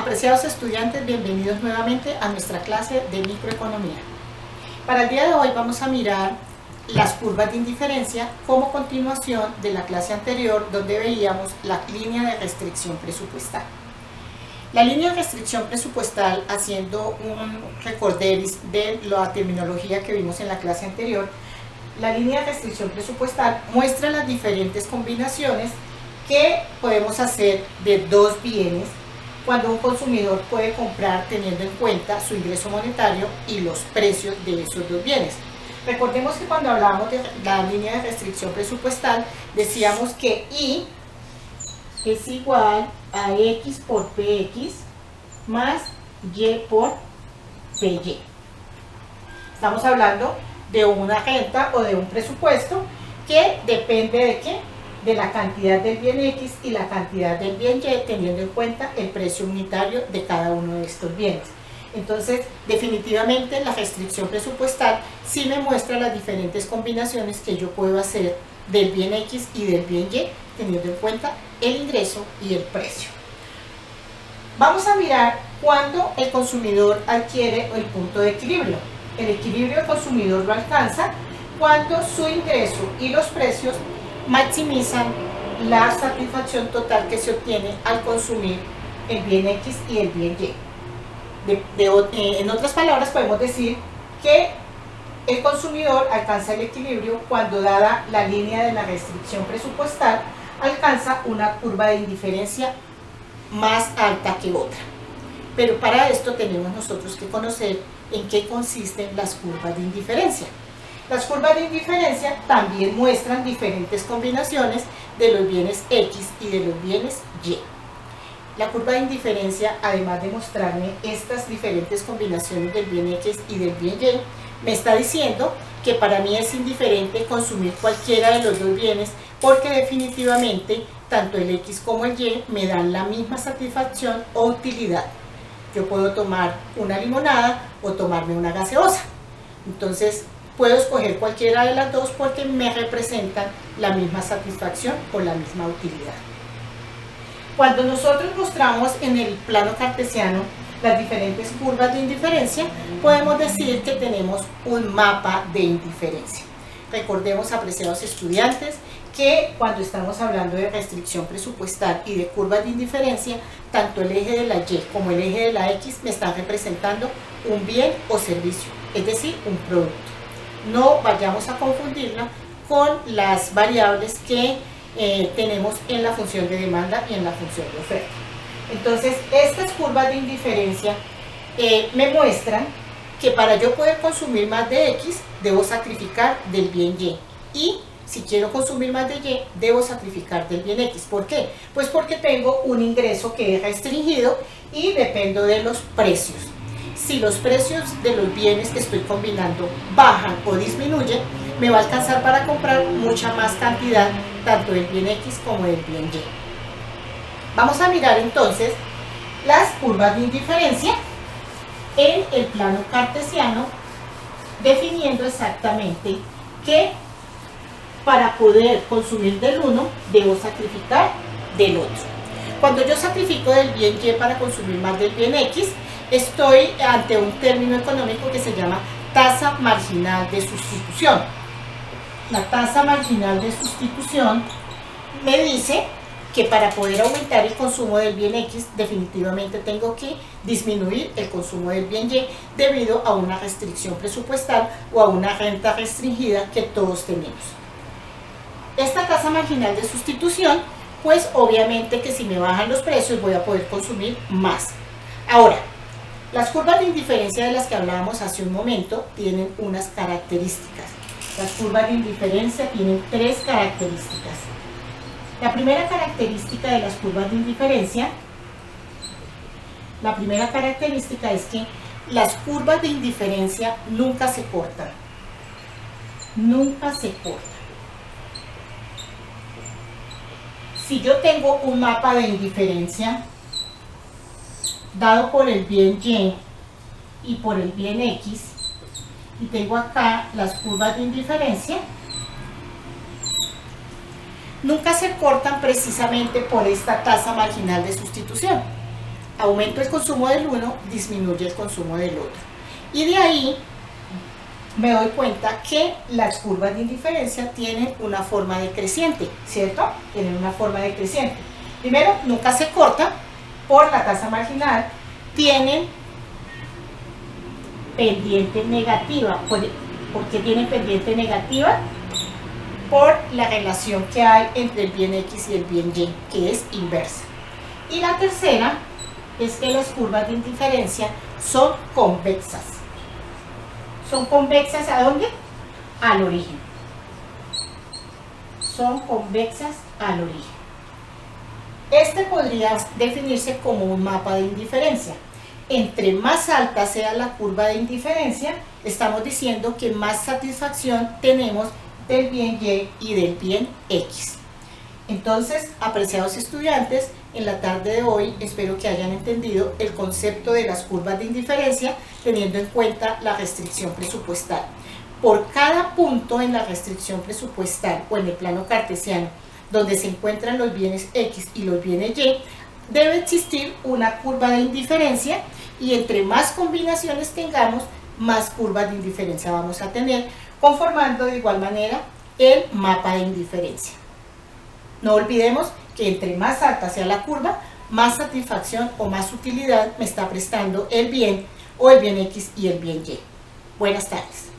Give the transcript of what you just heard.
Apreciados estudiantes, bienvenidos nuevamente a nuestra clase de microeconomía. Para el día de hoy vamos a mirar las curvas de indiferencia como continuación de la clase anterior, donde veíamos la línea de restricción presupuestal. La línea de restricción presupuestal, haciendo un recorderis de la terminología que vimos en la clase anterior, la línea de restricción presupuestal muestra las diferentes combinaciones que podemos hacer de dos bienes cuando un consumidor puede comprar teniendo en cuenta su ingreso monetario y los precios de esos dos bienes. Recordemos que cuando hablábamos de la línea de restricción presupuestal decíamos que I es igual a X por PX más Y por PY. Estamos hablando de una renta o de un presupuesto que depende de ¿qué? De la cantidad del bien X y la cantidad del bien Y, teniendo en cuenta el precio unitario de cada uno de estos bienes. Entonces, definitivamente la restricción presupuestal sí me muestra las diferentes combinaciones que yo puedo hacer del bien X y del bien Y, teniendo en cuenta el ingreso y el precio. Vamos a mirar cuándo el consumidor adquiere el punto de equilibrio. El equilibrio del consumidor lo alcanza cuando su ingreso y los precios maximizan la satisfacción total que se obtiene al consumir el bien X y el bien Y. En otras palabras, podemos decir que el consumidor alcanza el equilibrio cuando, dada la línea de la restricción presupuestal, alcanza una curva de indiferencia más alta que otra. Pero para esto tenemos nosotros que conocer en qué consisten las curvas de indiferencia. Las curvas de indiferencia también muestran diferentes combinaciones de los bienes X y de los bienes Y. La curva de indiferencia, además de mostrarme estas diferentes combinaciones del bien X y del bien Y, me está diciendo que para mí es indiferente consumir cualquiera de los dos bienes porque definitivamente tanto el X como el Y me dan la misma satisfacción o utilidad. Yo puedo tomar una limonada o tomarme una gaseosa. Entonces, puedo escoger cualquiera de las dos porque me representan la misma satisfacción o la misma utilidad. Cuando nosotros mostramos en el plano cartesiano las diferentes curvas de indiferencia, podemos decir que tenemos un mapa de indiferencia. Recordemos, apreciados estudiantes, que cuando estamos hablando de restricción presupuestal y de curvas de indiferencia, tanto el eje de la Y como el eje de la X me están representando un bien o servicio, es decir, un producto. No vayamos a confundirla con las variables que tenemos en la función de demanda y en la función de oferta. Entonces, estas curvas de indiferencia me muestran que para yo poder consumir más de X, debo sacrificar del bien Y. Y si quiero consumir más de Y, debo sacrificar del bien X. ¿Por qué? Pues porque tengo un ingreso que es restringido y dependo de los precios. Si los precios de los bienes que estoy combinando bajan o disminuyen, me va a alcanzar para comprar mucha más cantidad, tanto del bien X como del bien Y. Vamos a mirar entonces las curvas de indiferencia en el plano cartesiano, definiendo exactamente que para poder consumir del uno, debo sacrificar del otro. Cuando yo sacrifico del bien Y para consumir más del bien X, estoy ante un término económico que se llama tasa marginal de sustitución. La tasa marginal de sustitución me dice que para poder aumentar el consumo del bien X, definitivamente tengo que disminuir el consumo del bien Y debido a una restricción presupuestal o a una renta restringida que todos tenemos. Esta tasa marginal de sustitución, pues obviamente que si me bajan los precios voy a poder consumir más. Ahora, las curvas de indiferencia de las que hablábamos hace un momento tienen unas características. Las curvas de indiferencia tienen tres características. La primera característica de las curvas de indiferencia, es que las curvas de indiferencia nunca se cortan. Nunca se cortan. Si yo tengo un mapa de indiferencia dado por el bien Y y por el bien X, y tengo acá las curvas de indiferencia, nunca se cortan precisamente por esta tasa marginal de sustitución. aumento el consumo del uno, disminuye el consumo del otro. Y de ahí me doy cuenta que las curvas de indiferencia tienen una forma decreciente, ¿cierto? Tienen una forma decreciente. Primero, nunca se corta por la tasa marginal, tienen pendiente negativa. ¿Por qué tienen pendiente negativa? Por la relación que hay entre el bien X y el bien Y, que es inversa. Y la tercera es que las curvas de indiferencia son convexas. ¿Son convexas a dónde? Al origen. Son convexas al origen. Este podría definirse como un mapa de indiferencia. Entre más alta sea la curva de indiferencia, estamos diciendo que más satisfacción tenemos del bien Y y del bien X. Entonces, apreciados estudiantes, en la tarde de hoy espero que hayan entendido el concepto de las curvas de indiferencia teniendo en cuenta la restricción presupuestal. Por cada punto en la restricción presupuestal o en el plano cartesiano donde se encuentran los bienes X y los bienes Y, debe existir una curva de indiferencia y entre más combinaciones tengamos, más curvas de indiferencia vamos a tener, conformando de igual manera el mapa de indiferencia. No olvidemos que entre más alta sea la curva, más satisfacción o más utilidad me está prestando el bien o el bien X y el bien Y. Buenas tardes.